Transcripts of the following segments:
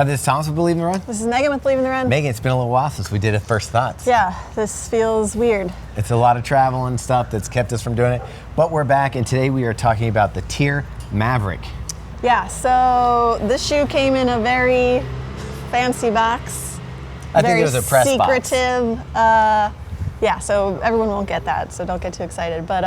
This is Thomas with Believe in the Run. This is Meaghan with Believe in the Run. Meaghan, it's been a little while since we did a First Thoughts. Yeah, this feels weird. It's a lot of travel and stuff that's kept us from doing it, but we're back, and today we are talking about the TYR Maverick. Yeah, so this shoe came in a very fancy box. I think it was a press secretive, box. Yeah, so everyone won't get that, so don't get too excited. But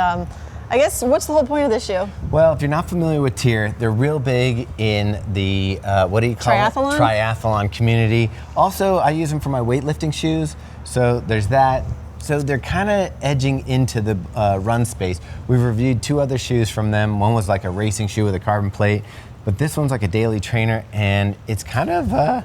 I guess, what's the whole point of this shoe? Well, if you're not familiar with TYR, they're real big in the, what do you call Triathlon? it? Triathlon community. Also, I use them for my weightlifting shoes, so there's that. So they're kind of edging into the run space. We've reviewed two other shoes from them. One was like a racing shoe with a carbon plate, but this one's like a daily trainer, and it's kind of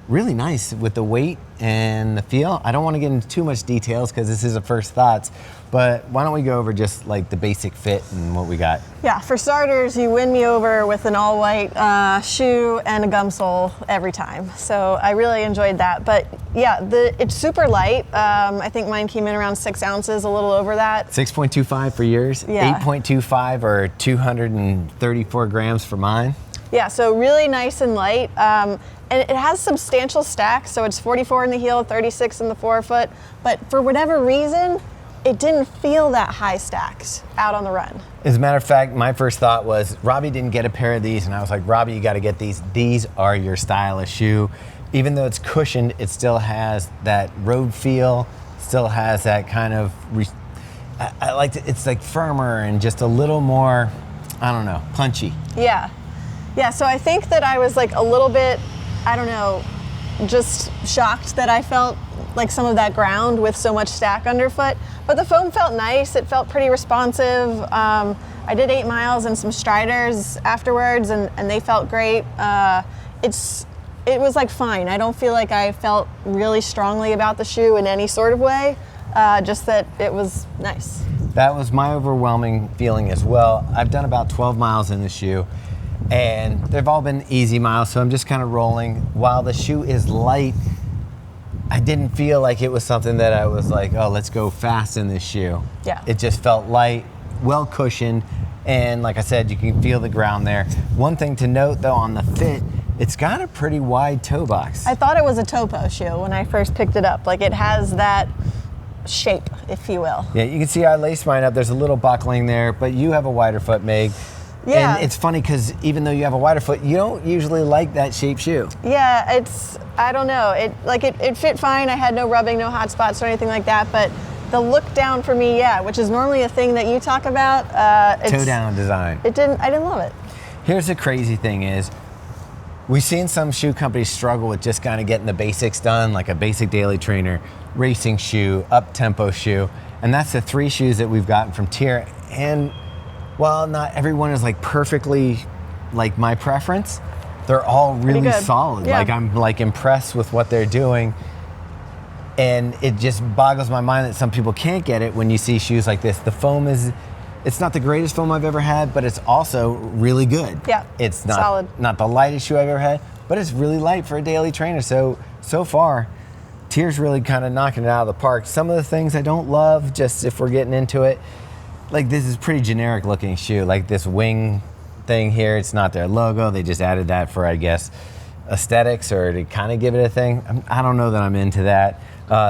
really nice with the weight and the feel. I don't want to get into too much details because this is a First Thoughts, but why don't we go over just like the basic fit and what we got? Yeah, for starters, you win me over with an all-white shoe and a gum sole every time. So I really enjoyed that. But yeah, it's super light. I think mine came in around 6 ounces, a little over that. 6.25 for yours, yeah. 8.25 or 234 grams for mine. Yeah, so really nice and light. And it has substantial stacks, so it's 44 in the heel, 36 in the forefoot. But for whatever reason, it didn't feel that high stacked out on the run. As a matter of fact, my first thought was, Robbie didn't get a pair of these, and I was like, Robbie, you gotta get these. These are your stylish shoe. Even though it's cushioned, it still has that road feel, still has that kind of, I liked it, it's like firmer and just a little more, I don't know, punchy. Yeah. Yeah, so I think that I was like a little bit, I don't know, just shocked that I felt like some of that ground with so much stack underfoot. But the foam felt nice. It felt pretty responsive. I did 8 miles and some striders afterwards, and they felt great. It was like fine. I don't feel like I felt really strongly about the shoe in any sort of way, just that it was nice. That was my overwhelming feeling as well. I've done about 12 miles in the shoe, and they've all been easy miles, so I'm just kind of rolling. While the shoe is light, I didn't feel like it was something that I was like, oh, let's go fast in this shoe. Yeah. It just felt light, well cushioned, and like I said, you can feel the ground there. One thing to note though on the fit, it's got a pretty wide toe box. I thought it was a topo shoe when I first picked it up. Like, it has that shape, if you will. Yeah, you can see I laced mine up. There's a little buckling there, but you have a wider foot, Meg. Yeah. And it's funny because even though you have a wider foot, you don't usually like that shaped shoe. Yeah, I don't know. It fit fine. I had no rubbing, no hot spots or anything like that, but the look down for me, yeah, which is normally a thing that you talk about. Toe down design. I didn't love it. Here's the crazy thing is, we've seen some shoe companies struggle with just kind of getting the basics done, like a basic daily trainer, racing shoe, up-tempo shoe, and that's the 3 shoes that we've gotten from TYR. And while not everyone is like perfectly like my preference, they're all really solid. Yeah. Like, I'm like impressed with what they're doing. And it just boggles my mind that some people can't get it when you see shoes like this. The foam it's not the greatest foam I've ever had, but it's also really good. Yeah, it's not solid. Not the lightest shoe I've ever had, but it's really light for a daily trainer. So far, TYR's really kind of knocking it out of the park. Some of the things I don't love, just if we're getting into it, like this is pretty generic looking shoe. Like this wing thing here, it's not their logo. They just added that for, I guess, aesthetics or to kind of give it a thing. I don't know that I'm into that.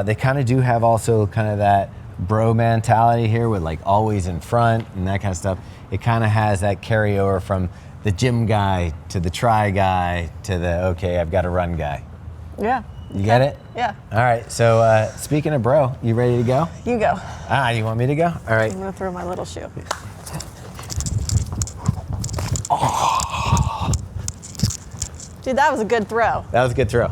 They kind of do have also kind of that bro mentality here with like always in front and that kind of stuff. It kind of has that carryover from the gym guy to the try guy to the, okay, I've got to run guy. Yeah. You get it? Yeah. All right, so speaking of bro, you ready to go? You go. You want me to go? All right. I'm gonna throw my little shoe. Oh. Dude, that was a good throw. That was a good throw.